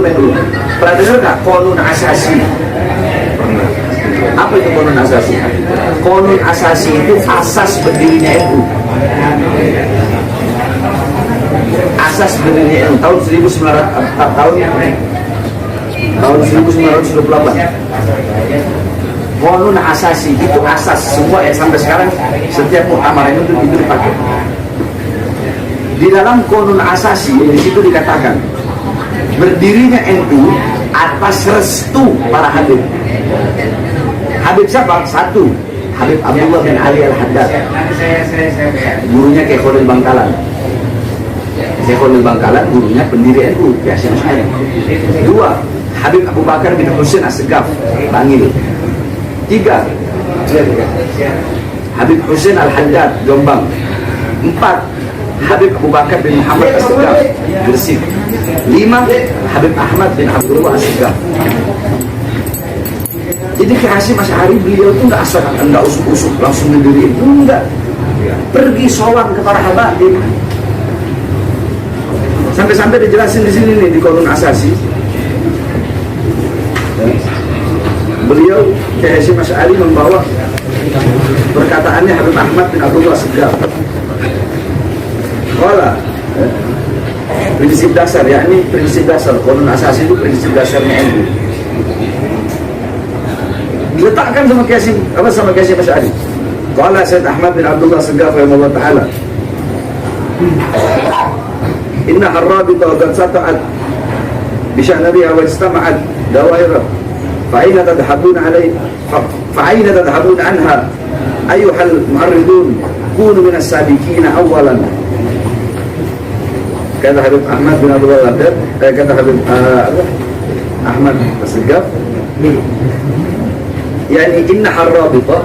sebelum NU. Pernah dengar nggak Qonun Asasi? Pernah. Apa itu Qonun Asasi? Qonun Asasi itu asas berdirinya NU. Asas berdirinya NU tahun 1928. Qonun Asasi itu asas semua ya, sampai sekarang setiap muktamar itu dipakai. Di dalam Qonun Asasi di situ dikatakan berdirinya NU atas restu para habib. Habib siapa? Satu, Habib Abdullah bin Ali Al-Haddad, gurunya Kiai Khalil Bangkalan. Kiai Khalil Bangkalan gurunya pendiri NU, Hasyim Asy'ari. Dua, Habib Abu Bakar bin Husain As-Segaf, Bangil. Tiga, Habib Husain Al-Haddad, Jombang. Empat, Habib Abu Bakar bin Muhammad As-Segaf, Gresik. Lima, Habib Ahmad bin Abdullah As-Segaf. Jadi Kiai Hasyim Asy'ari beliau itu nggak asal, nggak usuk-usuk langsung mendiri itu, enggak. Pergi sowan ke para habaib. Sampai-sampai dijelasin di sini nih di Qonun Asasi. Beliau Kiai Hasyim Asy'ari membawa perkataannya Habib Ahmad bin Abdullah As-Segaf. Qala, prinsip dasar, yakni prinsip dasar Qonun Asasi itu prinsip dasarnya NU. Diletakkan sama Kiai Hasyim Asy'ari. Qala Sayyid Ahmad bin Abdullah As-Segaf rahimahullah ta'ala, inna harrabita qad sata'at bi sya'nabiha wa istama'at dawairah fa'ina tadhabuna alai fa'ina tadhabuna anha ayyuhal mu'arridun kunu minas sabiqina awalan. Kata Habib Ahmad bin Abdullah Al-Haddad, kata Habib Ahmad As-Segaf, yakni inna harrabita,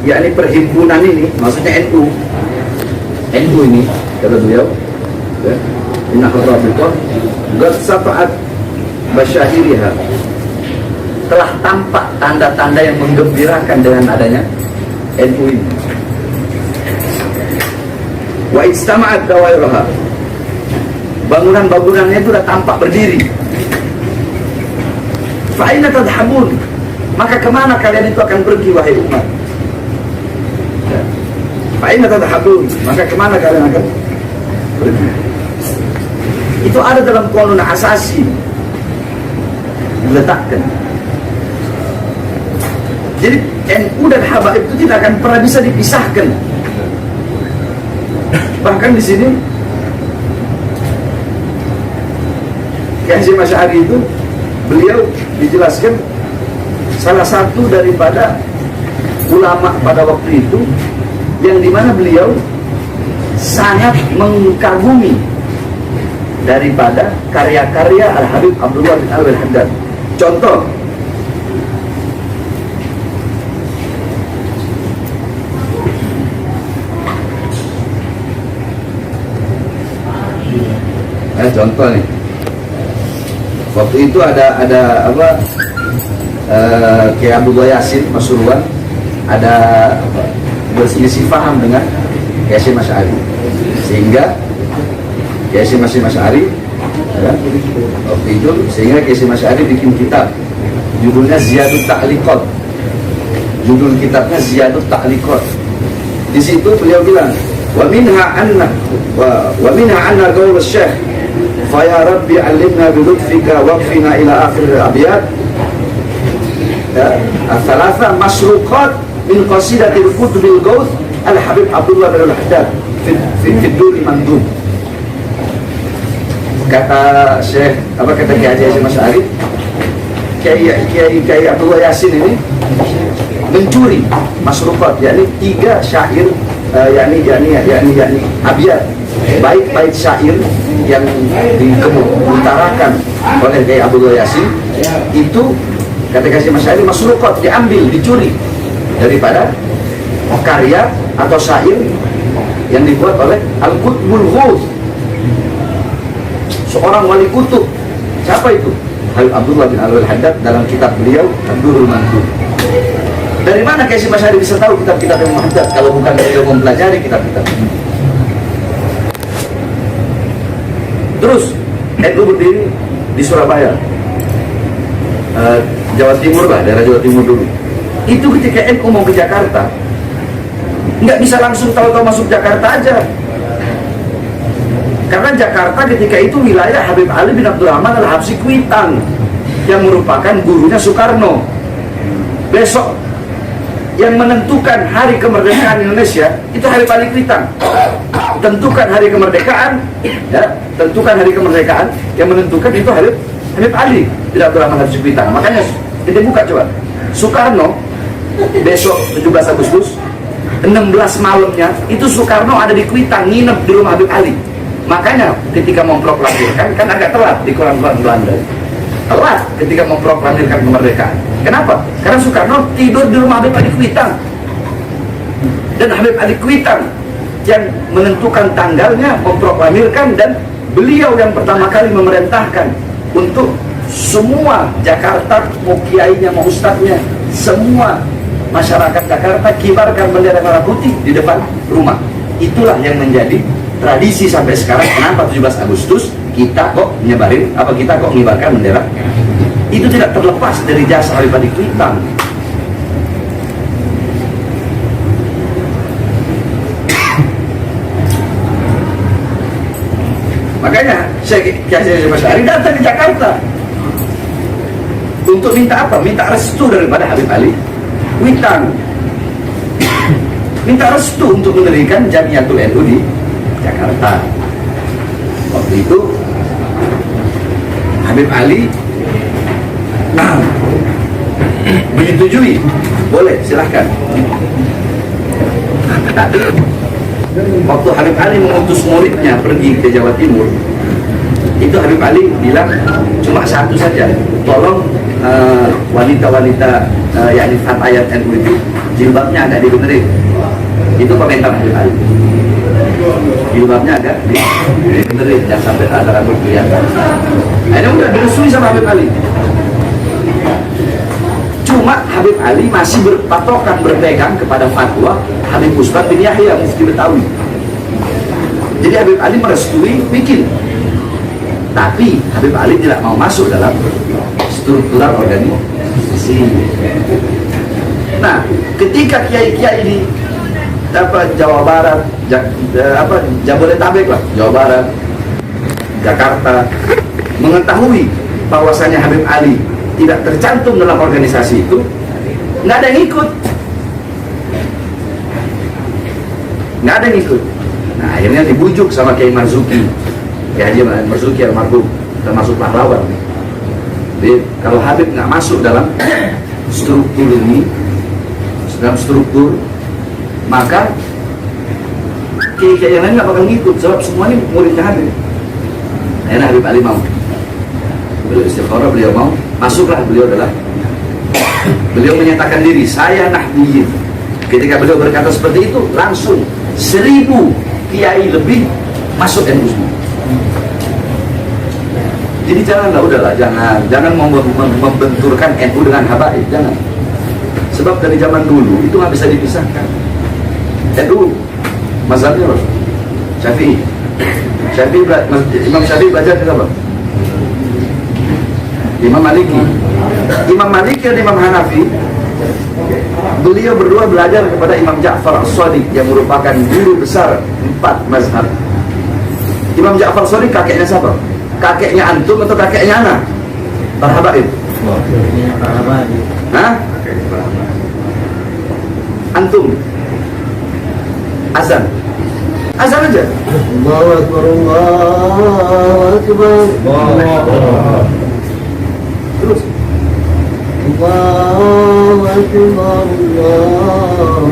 yakni perhimpunan ini, maksudnya NU ini, kata beliau, ya, inna harrabita qad sata'at basyahiriha, telah tampak tanda-tanda yang menggembirakan dengan adanya NU ini. Wa istama'at dawairaha, bangunan-bangunannya itu sudah tampak berdiri. Fa'ina tadhabun, maka kemana kalian itu akan pergi wahai umat? Fa'ina tadhabun, maka kemana kalian akan pergi? Itu ada dalam Qonun Asasi diletakkan. Jadi NU dan habaib itu tidak akan pernah bisa dipisahkan. Bahkan di sini Kiai Hasyim Asy'ari itu beliau dijelaskan salah satu daripada ulama pada waktu itu yang dimana beliau sangat mengagumi daripada karya-karya Al-Habib Abdullah bin Ali Al-Haddad. Contoh, contoh nih, waktu itu ada apa, Kiai Abdullah Yasin Pasuruan ada berselisih paham dengan Kiai Hasyim Asy'ari, sehingga Kiai Hasyim Asy'ari ya, waktu itu sehingga Kiai Hasyim Asy'ari bikin kitab judulnya Ziyadut Ta'liqat. Judul kitabnya Ziyadut Ta'liqat. Di situ beliau bilang wa minha anna qaul Syekh fa ya rabbi 'allimna bi lutfika waqfina ila akhir al-abyat ya, al-thalatha masruqat min qasidatil Qutbil Gauth Al-Habib Abdullah bin Al-Haddad fi Duri Mandum. Kata Syekh, apa kata Kiai Hasyim Asy'ari, Kiai Abdullah Yasin ini mencuri masruqat, yakni 3 syair, yakni abiyat, bait syair yang diutarakan oleh Kiai Abdullah Yasin itu, kata Kiai Hasyim Asy'ari, masruqat, diambil, dicuri daripada karya atau syair yang dibuat oleh Al-Qutbul Ghuth, seorang wali kutub. Siapa itu? Habib Abdullah bin Ali Al-Haddad dalam kitab beliau Ad-Durrul Mansur. Dari mana Kiai Hasyim Asy'ari bisa tahu kitab-kitab yang Al-Haddad kalau bukan beliau mempelajari kitab-kitab? Terus NU berdiri di Surabaya Jawa Timur lah, daerah Jawa Timur dulu. Itu ketika NU mau ke Jakarta, nggak bisa langsung tahu-tahu masuk Jakarta aja. Karena Jakarta ketika itu wilayah Habib Ali bin Abdurrahman Al-Habsyi Kuitang, yang merupakan gurunya Soekarno. Besok yang menentukan hari kemerdekaan Indonesia itu Habib Ali Kuitang. Tentukan hari kemerdekaan, ya, tentukan hari kemerdekaan, yang menentukan itu Habib Ali bin Abdurrahman Al-Habsyi Kuitang. Makanya kita buka coba. Soekarno besok 17 Agustus 16 malamnya itu Soekarno ada di Kuitang, nginep di rumah Habib Ali. Makanya ketika memproklamirkan kan agak telat di koran-koran Belanda. Telat ketika memproklamirkan kemerdekaan. Kenapa? Karena Soekarno tidur di rumah Habib Ali Kuitang. Dan Habib Ali Kuitang yang menentukan tanggalnya, memproklamirkan, dan beliau yang pertama kali memerintahkan untuk semua Jakarta, mau kiainya, mau ustadznya, semua masyarakat Jakarta kibarkan bendera merah putih di depan rumah. Itulah yang menjadi tradisi sampai sekarang. Kenapa 17 Agustus kita kok nyebarin, kita kok ngibarkan bendera? Itu tidak terlepas dari jasa Habib Ali Kuitang. Makanya Kiai Mas Ari datang ke Jakarta untuk minta apa? Minta restu daripada Habib Ali Kuitang. Minta restu untuk mendirikan Jamiatul NU di Jakarta. Waktu itu Habib Ali menyetujui, boleh, silahkan. Tapi waktu Habib Ali mengutus muridnya pergi ke Jawa Timur, itu Habib Ali bilang cuma satu saja, tolong wanita-wanita yakni fatayat NU itu jilbabnya agak dibenerin. Itu komentar Habib Ali. Jilbabnya agak dibenerin, jangan sampai ada rambut kelihatan. Akhirnya udah direstui sama Habib Ali. Cuma Habib Ali masih berpatokan, berpegang kepada fatwa Habib Ustadz bin Yahya Mufti Betawi. Jadi Habib Ali merestui bikin, tapi Habib Ali tidak mau masuk dalam struktural organisasi. Nah, ketika kiai-kiai ini Jawa Barat, Jabodetabek lah, Jawa Barat, Jakarta, mengetahui bahwasanya Habib Ali tidak tercantum dalam organisasi itu, nggak ada yang ikut. Nggak ada yang ikut. Nah, akhirnya dibujuk sama Kiai Marzuki, Kiai Haji Marzuki almarhum, termasuk pahlawan. Jadi kalau Habib nggak masuk dalam struktur ini, dalam struktur, maka kiai-kiai yang lain nggak bakal ngikut, sebab semuanya muridnya Habib. Akhirnya Habib Ali mau, beliau istikharah, beliau mau, masuklah beliau beliau menyatakan diri, saya Nahdiyin. Ketika beliau berkata seperti itu, langsung 1000 kiai lebih masuk NU. Jadi udahlah, jangan membenturkan NU dengan habaib, jangan. Sebab dari zaman dulu itu nggak bisa dipisahkan. NU mazhabnya Syafi'i. Imam Syafi'i belajar ke apa? Imam Maliki. Imam Maliki dan Imam Hanafi, beliau berdua belajar kepada Imam Ja'far As-Shadiq yang merupakan guru besar 4 mazhab. Imam Ja'far As-Shadiq kakeknya siapa? Kakeknya antum atau kakeknya anak? Parhabaib. Hah? Antum? Azan aja. Allahu Akbar, Allahu Akbar, terus Allahu Akbar, Allahu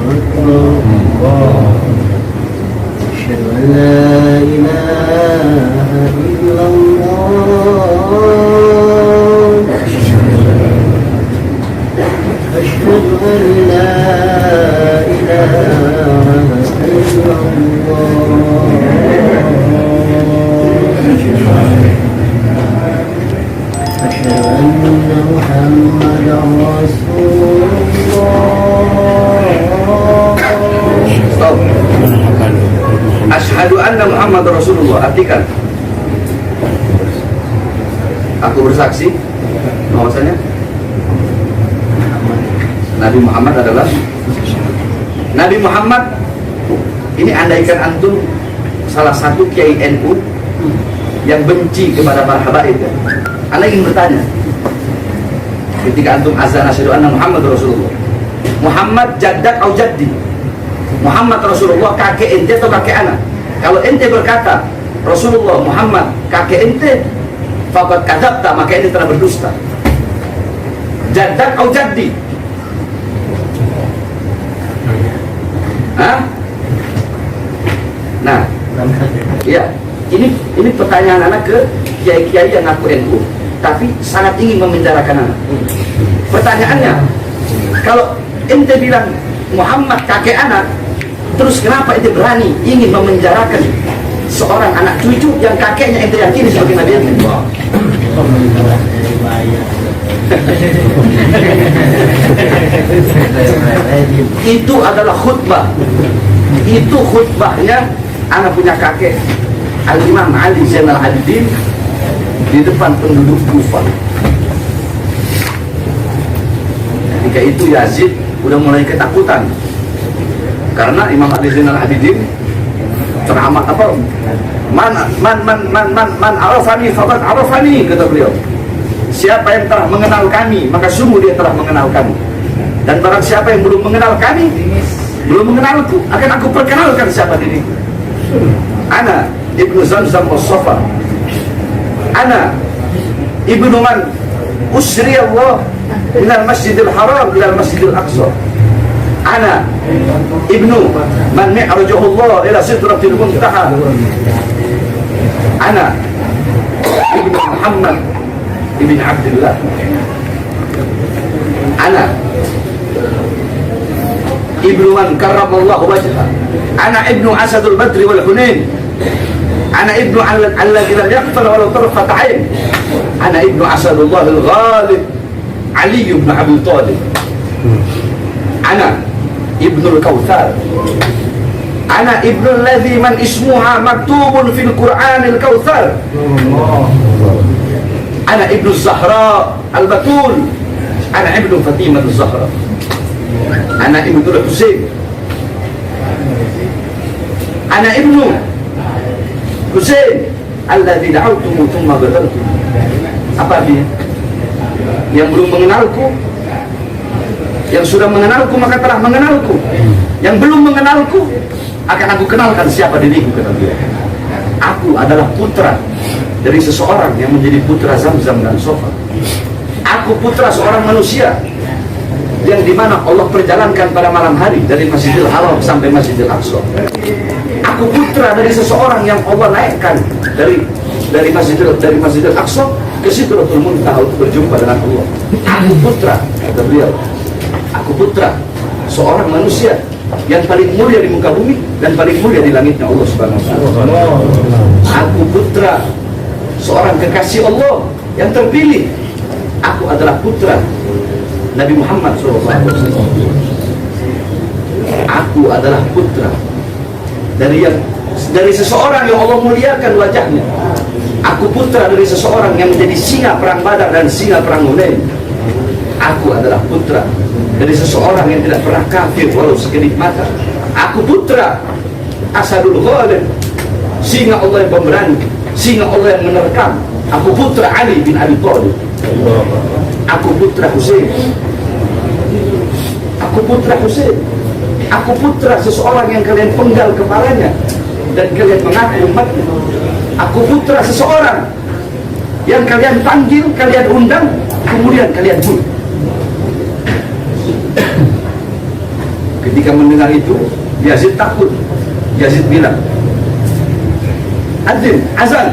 Akbar. Asyhadu an la ilaha illallah. Asyhadu an la ilaha Asyhadu anna Muhammad Rasulullah. Artikan, aku bersaksi bahwasanya Nabi Muhammad adalah Nabi Muhammad. Ini andaikan antum salah satu kiai NU yang benci kepada para habaib, Anda ingin bertanya, ketika antum azan asyhadu anna Muhammad Rasulullah, Muhammad jaddak atau jaddi? Muhammad Rasulullah kakek ente atau kakek anak? Kalau ente berkata Rasulullah Muhammad kakek ente, faqad kadzabta, maka ente telah berdusta. Jaddak atau jaddi? Hah? Nah, iya, ini pertanyaan anak ke kiai-kiai yang ngaku NU, tapi sangat ingin memenjarakan anak. Pertanyaannya, kalau ente bilang Muhammad kakek anak, terus kenapa ente berani ingin memenjarakan seorang anak cucu yang kakeknya ente yakini sebagai Nabi ente? Itu adalah khutbah. Itu khutbahnya anak punya kakek Al-Imam Ali Zainal Abidin di depan penduduk Kufah. Ketika itu Yazid udah mulai ketakutan karena Imam Ali Zainal Abidin ceramah apa? Man arafani faqad arafani, kata beliau. Siapa yang telah mengenal kami, maka sungguh dia telah mengenal kami. Dan barang siapa yang belum mengenal kami, belum mengenalku, akan aku perkenalkan siapa diriku. Ana ibnu Zamzam was-Safa. Ana ibnu man usri Allah minal masjidil haram ilal masjidil aqsa. Ana ibnu man mi'rajahu Allah ila sidratil muntaha. Ana ibnu Muhammad ibn Abdullah. Ana ibnu man karramallahu wajha. Ana ibnu Asadul Badri wal Hunain. Ana ibnu alladhi lam yaqtar walau tarfat ain. Ana ibnu Asadullah al-Ghalib Ali ibn Abi Thalib. Ana ibnu al-Kautsar. Ana ibnu alladhi man ismuha maktubun fil Qur'an al-Kautsar. Ana ibnu Zahra al-Batul. Ana ibnu Fatimah al-Zahra. Ana ibnu Husain. Ana ibnu Husain alladzi da'awtumu thumma badartum. Apa dia? Yang belum mengenalku, yang sudah mengenalku maka telah mengenalku. Yang belum mengenalku akan aku kenalkan siapa diriku, kata dia. Aku adalah putra dari seseorang yang menjadi putra Zamzam dan Safa. Aku putra seorang manusia yang dimana Allah perjalankan pada malam hari dari Masjidil Haram sampai Masjidil Aqsa. Aku putra dari seseorang yang Allah naikkan dari Masjidil Aqsa ke Sidratul Muntaha untuk berjumpa dengan Allah. Aku putra, kata beliau. Aku putra seorang manusia yang paling mulia di muka bumi dan paling mulia di langitnya Allah Subhanahu wa taala. Aku putra seorang kekasih Allah yang terpilih. Aku adalah putra Nabi Muhammad SAW. Aku adalah putra dari seseorang yang Allah muliakan wajahnya. Aku putra dari seseorang yang menjadi singa perang Badar dan singa perang Hunain. Aku adalah putra dari seseorang yang tidak pernah kafir walau sekedip mata. Aku putra Asadul Ghalib, singa Allah yang pemberani, singa Allah yang menerkam. Aku putra Ali bin Abi Thalib. Aku putra Husain. Aku putra Husain. Aku putra seseorang yang kalian penggal kepalanya dan kalian mengaku umatnya. Aku putra seseorang yang kalian panggil, kalian undang, kemudian kalian bunuh. Ketika mendengar itu, Yazid takut. Yazid bilang, azan.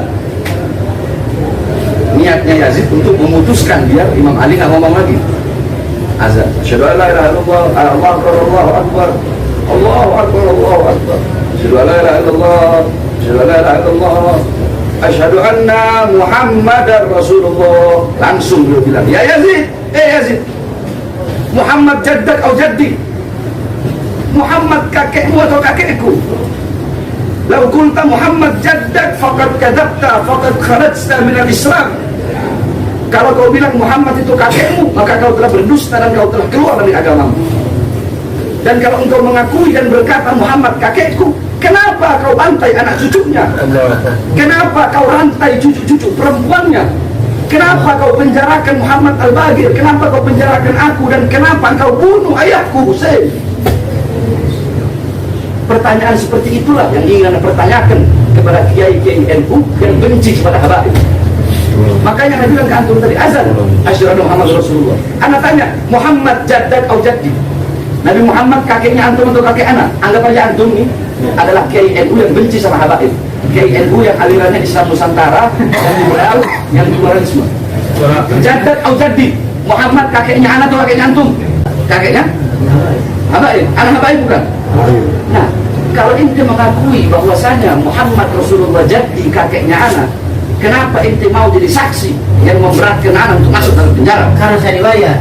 Niatnya Yazid untuk memutuskan biar Imam Ali nggak ngomong lagi. Azan. Asyhadu an la ilaha illallah, Allahu akbar, Allahu akbar, Allahu akbar, Allahu akbar. Asyhadu an la ilaha illallah, asyhadu an la ilaha illallah, asyhadu anna Muhammadar Rasulullah. Langsung beliau bilang, ya Yazid, Yazid, Muhammad jaddak atau jaddi? Muhammad kakekmu atau kakekku? Lau kunta Muhammad jaddak faqad kadzabta faqad kharajta minal Islam. Kalau kau bilang Muhammad itu kakekmu, maka kau telah berdusta dan kau telah keluar dari agamamu. Dan kalau engkau mengakui dan berkata Muhammad kakekku, kenapa kau bantai anak cucunya? Kenapa kau rantai cucu-cucu perempuannya? Kenapa kau penjarakan Muhammad Al-Bagir? Kenapa kau penjarakan aku? Dan kenapa kau bunuh ayahku Hussein? Pertanyaan seperti itulah yang ingin Anda pertanyakan kepada kiai-kiai NU yang benci kepada habaib. Makanya Anda bilang ke antum tadi azan asyhadu Muhammad Rasulullah. Anda tanya Muhammad jaddad atau jaddi? Nabi Muhammad kakeknya antum atau kakek anak? Anggap aja antum ini adalah kiai NU yang benci sama habaib. Kiai NU yang alirannya Islam Nusantara, yang liberal, yang pluralisme. Jaddad atau jaddi? Muhammad kakeknya anak atau kakeknya antum? Kakeknya? Habaib. Anak habaib bukan? Nah, kalau ente mengakui bahwasanya Muhammad Rasulullah jaddi kakeknya anak, kenapa ente mau jadi saksi yang memberatkan anak untuk masuk dalam penjara? Karena saya dibayar.